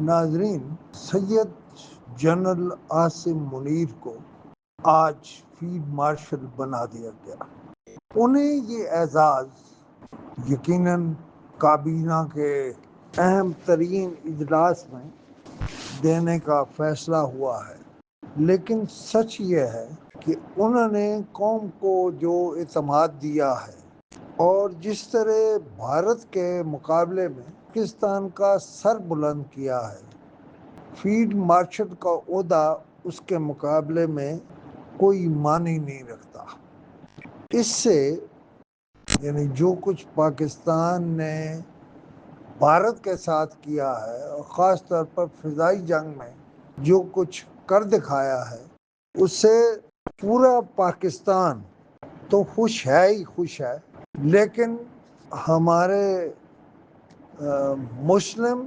ناظرین، سید جنرل عاصم منیر کو آج فیلڈ مارشل بنا دیا گیا۔ انہیں یہ اعزاز یقیناً کابینہ کے اہم ترین اجلاس میں دینے کا فیصلہ ہوا ہے، لیکن سچ یہ ہے کہ انہوں نے قوم کو جو اعتماد دیا ہے اور جس طرح بھارت کے مقابلے میں پاکستان کا سر بلند کیا ہے، فیلڈ مارشل کا عہدہ اس کے مقابلے میں کوئی معنی نہیں رکھتا۔ اس سے یعنی جو کچھ پاکستان نے بھارت کے ساتھ کیا ہے اور خاص طور پر فضائی جنگ میں جو کچھ کر دکھایا ہے، اس سے پورا پاکستان تو خوش ہے ہی خوش ہے، لیکن ہمارے مسلم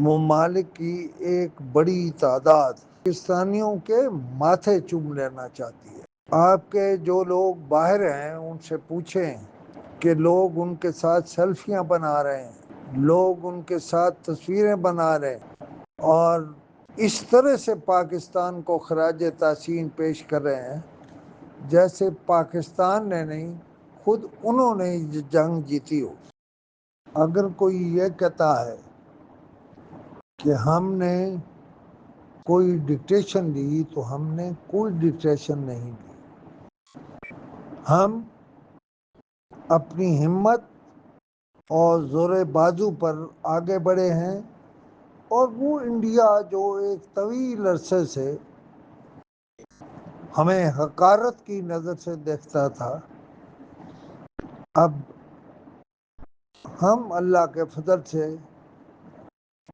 ممالک کی ایک بڑی تعداد پاکستانیوں کے ماتھے چوم لینا چاہتی ہے۔ آپ کے جو لوگ باہر ہیں ان سے پوچھیں کہ لوگ ان کے ساتھ سیلفیاں بنا رہے ہیں، لوگ ان کے ساتھ تصویریں بنا رہے ہیں اور اس طرح سے پاکستان کو خراج تحسین پیش کر رہے ہیں جیسے پاکستان نے نہیں، خود انہوں نے جنگ جیتی ہو۔ اگر کوئی یہ کہتا ہے کہ ہم نے کوئی ڈکٹیشن دی تو ہم نے کوئی ڈکٹیشن نہیں دی۔ ہم اپنی ہمت اور زور بازو پر آگے بڑھے ہیں، اور وہ انڈیا جو ایک طویل عرصے سے ہمیں حقارت کی نظر سے دیکھتا تھا، اب ہم اللہ کے فضل سے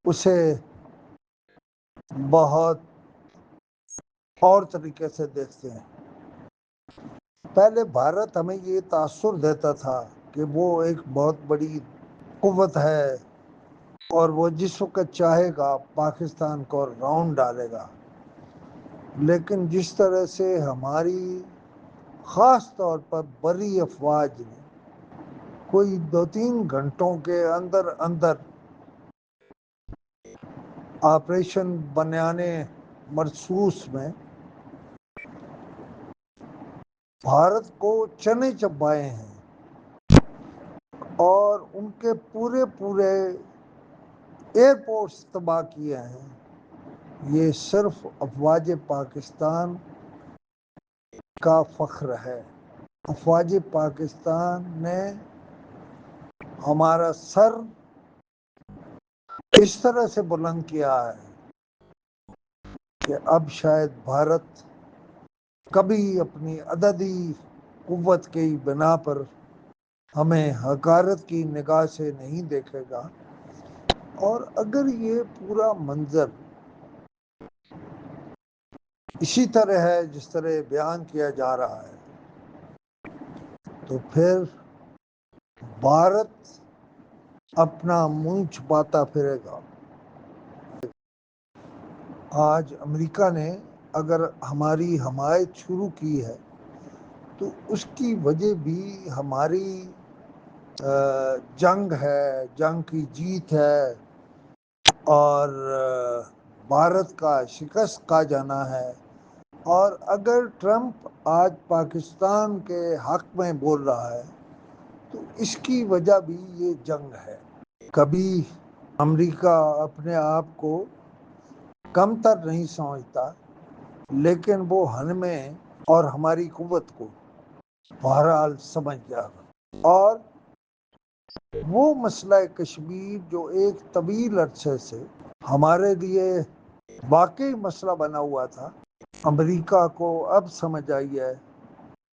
اسے بہت اور طریقے سے دیکھتے ہیں۔ پہلے بھارت ہمیں یہ تاثر دیتا تھا کہ وہ ایک بہت بڑی قوت ہے اور وہ جس وقت چاہے گا پاکستان کو راؤنڈ ڈالے گا، لیکن جس طرح سے ہماری خاص طور پر بری افواج نے کوئی 2-3 گھنٹوں کے اندر اندر آپریشن بنیانے مرسوس میں بھارت کو چنے چبائے ہیں اور ان کے پورے ایئرپورٹس تباہ کیے ہیں، یہ صرف افواج پاکستان کا فخر ہے۔ افواج پاکستان نے ہمارا سر اس طرح سے بلند کیا ہے کہ اب شاید بھارت کبھی اپنی عددی قوت کی بنا پر ہمیں حقارت کی نگاہ سے نہیں دیکھے گا۔ اور اگر یہ پورا منظر اسی طرح ہے جس طرح بیان کیا جا رہا ہے، تو پھر بھارت اپنا منہ چھپاتا پھرے گا۔ آج امریکہ نے اگر ہماری حمایت شروع کی ہے تو اس کی وجہ بھی ہماری جنگ ہے، جنگ کی جیت ہے اور بھارت کا شکست کا جانا ہے۔ اور اگر ٹرمپ آج پاکستان کے حق میں بول رہا ہے تو اس کی وجہ بھی یہ جنگ ہے۔ کبھی امریکہ اپنے آپ کو کم تر نہیں سمجھتا، لیکن وہ ہمیں اور ہماری قوت کو بہرحال سمجھ گیا۔ اور وہ مسئلہ کشمیر جو ایک طویل عرصے سے ہمارے لیے واقعی مسئلہ بنا ہوا تھا، امریکہ کو اب سمجھ آئی ہے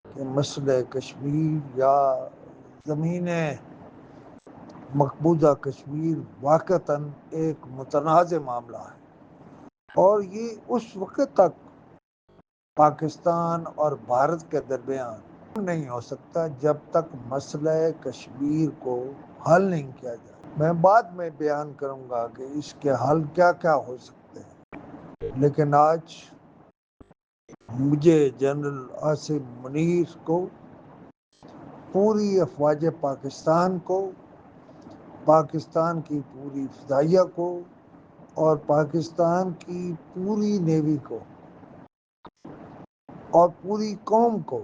کہ مسئلہ کشمیر یا زمین مقبوضہ کشمیر واقعتاً ایک متنازع معاملہ ہے، اور یہ اس وقت تک پاکستان اور بھارت کے درمیان نہیں ہو سکتا جب تک مسئلہ کشمیر کو حل نہیں کیا جائے۔ میں بعد میں بیان کروں گا کہ اس کے حل کیا کیا ہو سکتے ہیں، لیکن آج مجھے جنرل عاصم منیر کو، پوری افواج پاکستان کو، پاکستان کی پوری فضائیہ کو اور پاکستان کی پوری نیوی کو اور پوری قوم کو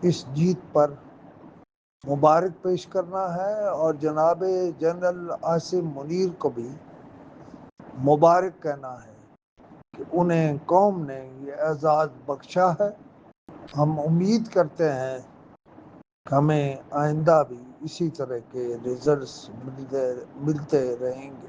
اس جیت پر مبارک پیش کرنا ہے، اور جناب جنرل عاصم منیر کو بھی مبارک کہنا ہے کہ انہیں قوم نے یہ اعزاز بخشا ہے۔ ہم امید کرتے ہیں کہ ہمیں آئندہ بھی اسی طرح کے ریزلٹس ملتے رہیں گے۔